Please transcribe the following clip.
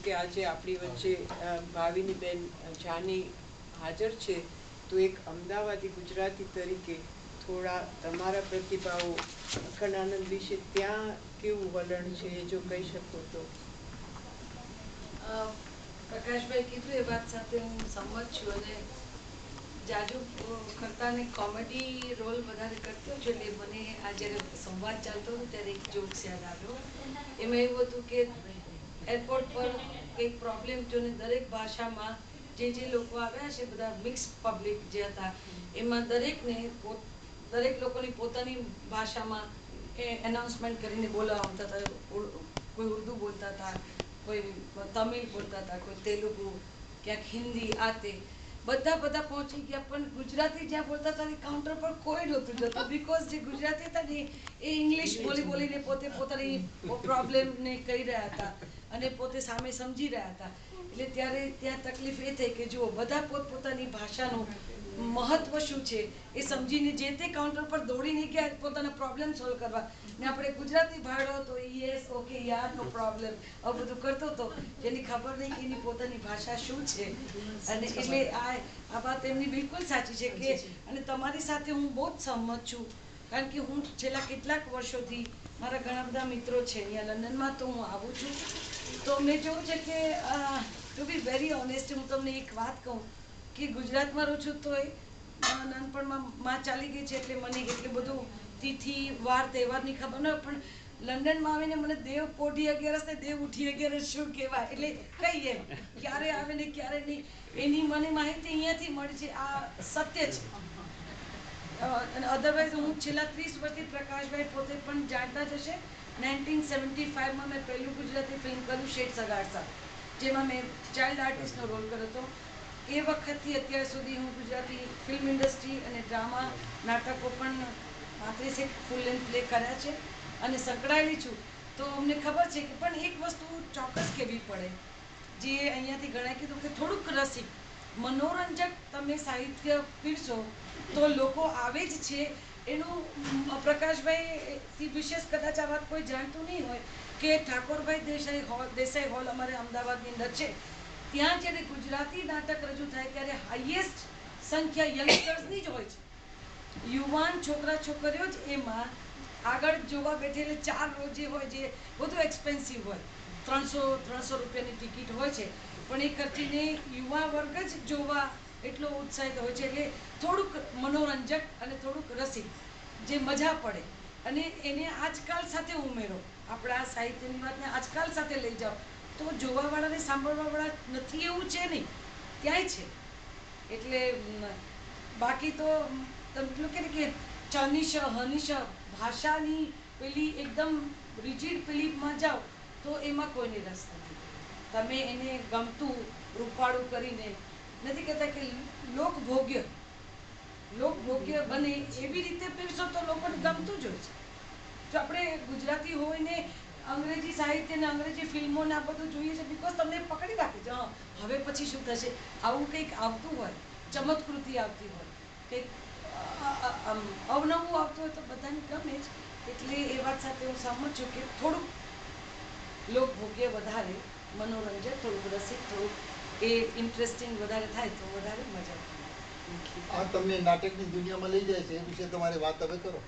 કે આજે આપણી વચ્ચે ભાવિની બેન જાની હાજર છે, તો એક અમદાવાદી ગુજરાતી તરીકે થોડા તમારા પ્રતિભાવો અખંડ આનંદ વિશે ત્યાં કેવું વલણ છે જો કહી શકો તો. પ્રકાશભાઈ કીધું એ વાત સાથે હું સંમત છું, અને જાજુ કરતાને કોમેડી રોલ વધારે કરતો છું, એટલે મને આ જ્યારે સંવાદ ચાલતો હતો ત્યારે એક જોક્સ યાદ આવ્યો. એમાં એવું હતું કે એરપોર્ટ પર કંઈક પ્રોબ્લેમ થયો ને દરેક ભાષામાં જે લોકો આવ્યા છે બધા મિક્સ પબ્લિક જે હતા એમાં દરેક લોકોની પોતાની ભાષામાં એનાઉન્સમેન્ટ કરીને બોલાવતા હતા. કોઈ ઉર્દુ બોલતા હતા, કોઈ તમિલ બોલતા હતા, કોઈ તેલુગુ, ક્યાંક હિન્દી, આ તે બધા પહોંચી ગયા, પણ ગુજરાતી જ્યાં બોલતા હતા કાઉન્ટર પર કોઈ નહોતું જતું, બીકોઝ જે ગુજરાતી હતા ને એ ઇંગ્લિશ બોલીને પોતે પોતાની પ્રોબ્લેમને કહી રહ્યા હતા અને પોતે સામે સમજી રહ્યા હતા. એટલે ત્યારે ત્યાં તકલીફ એ થઈ કે જુઓ, બધા પોતપોતાની ભાષાનું મહત્વ શું છે એ સમજીને જે તે કાઉન્ટર પર દોડીને ગયા પોતાના પ્રોબ્લેમ સોલ્વ કરવા, ને આપણે ગુજરાતી ભાડો તો યસ ઓકે યાર નો પ્રોબ્લેમ આવું બધું કરતો હતો, જેની ખબર નહીં કે એની પોતાની ભાષા શું છે. અને એટલે આ વાત એમની બિલકુલ સાચી છે કે, અને તમારી સાથે હું બહુ જ સહમત છું, કારણ કે હું છેલ્લા કેટલાક વર્ષોથી મારા ઘણા બધા મિત્રો છે અહીંયા લંડનમાં, તો હું આવું છું તો મેં જોયું છે કે ટુ બી વેરી ઓનેસ્ટ હું તમને એક વાત કહું કે ગુજરાતમાં રહું છું તો નાનપણમાં માં ચાલી ગઈ છે એટલે મને એટલું બધું તિથિ વાર તહેવારની ખબર ન હોય, પણ લંડનમાં આવીને મને દેવ પોઢી અગિયારસ ને દેવ ઉઠી અગિયારસ શું કહેવાય એટલે કઈ એમ ક્યારે આવે ને ક્યારે નહીં એની મને માહિતી અહીંયાથી મળી છે. આ સત્ય છે. અને અધરવાઇઝ હું છેલ્લા 30 વર્ષથી પ્રકાશભાઈ પોતે પણ જાણતા જ હશે, 1975માં મેં પહેલું ગુજરાતી ફિલ્મ કર્યું શેઠ સગાડસા, જેમાં મેં ચાઇલ્ડ આર્ટિસ્ટનો રોલ કર્યો હતો. એ વખતથી અત્યાર સુધી હું ગુજરાતી ફિલ્મ ઇન્ડસ્ટ્રી અને ડ્રામા નાટકો પણ 35 ફૂલ લેન્થ પ્લે કર્યા છે અને સંકળાયેલી છું. તો અમને ખબર છે કે પણ એક વસ્તુ ચોક્કસ કહેવી પડે, જે અહીંયાથી ઘણા કીધું કે થોડુંક રસિક મનોરંજક તમે સાહિત્ય પીરશો તો લોકો આવે જ છે. એનું પ્રકાશભાઈ વિશેષ કદાચ આ વાત કોઈ જાણતું નહીં હોય કે ઠાકોરભાઈ દેસાઈ હોલ અમારે અમદાવાદની અંદર છે, ત્યાં જ્યારે ગુજરાતી નાટક રજૂ થાય ત્યારે હાઈએસ્ટ સંખ્યા યંગસ્ટર્સની જ હોય છે. યુવાન છોકરા છોકરીઓ જ એમાં આગળ જોવા બેઠેલે 4 રોજ જે હોય, જે બધું એક્સપેન્સિવ હોય, 300 રૂપિયાની ટિકિટ હોય છે, પણ એ ખર્ચીને યુવા વર્ગ જ જોવા એટલો ઉત્સાહિત હોય છે. એટલે થોડુંક મનોરંજક અને થોડુંક રસિક, જે મજા પડે, અને એને આજકાલ સાથે ઉમેરો, આપણા સાહિત્યની વાતને આજકાલ સાથે લઈ જાઓ તો જોવાવાળાને સાંભળવાવાળા નથી એવું છે નહીં, ક્યાંય છે. એટલે બાકી તો તમે કે ચનિશ હનિશ ભાષાની પેલી એકદમ રિજિડ પેલીમાં જાઓ તો એમાં કોઈને રસ નથી. તમે એને ગમતું રૂપાળું કરીને નથી કહેતા કે લોકભોગ્ય બને એવી રીતે પીરશો તો લોકોને ગમતું જ હોય છે. જો આપણે ગુજરાતી હોય ને અંગ્રેજી સાહિત્ય ને અંગ્રેજી ફિલ્મો ને આ બધું જોઈએ છે બિકોઝ તમને પકડી રાખે છે, હા હવે પછી શું થશે, આવું કંઈક આવતું હોય, ચમત્કૃતિ આવતી હોય, કંઈક અવનવું આવતું હોય તો બધાને ગમે જ. એટલે એ વાત સાથે હું સહમત છું કે થોડુંક લોકભોગ્ય વધારે, મનોરંજન થોડુંક રસિક, થોડુંક એ ઇન્ટરેસ્ટિંગ વધારે થાય તો વધારે મજા આવે. આ તમને નાટકની દુનિયામાં લઈ જાય છે એ વિશે તમારી વાત હવે કરો.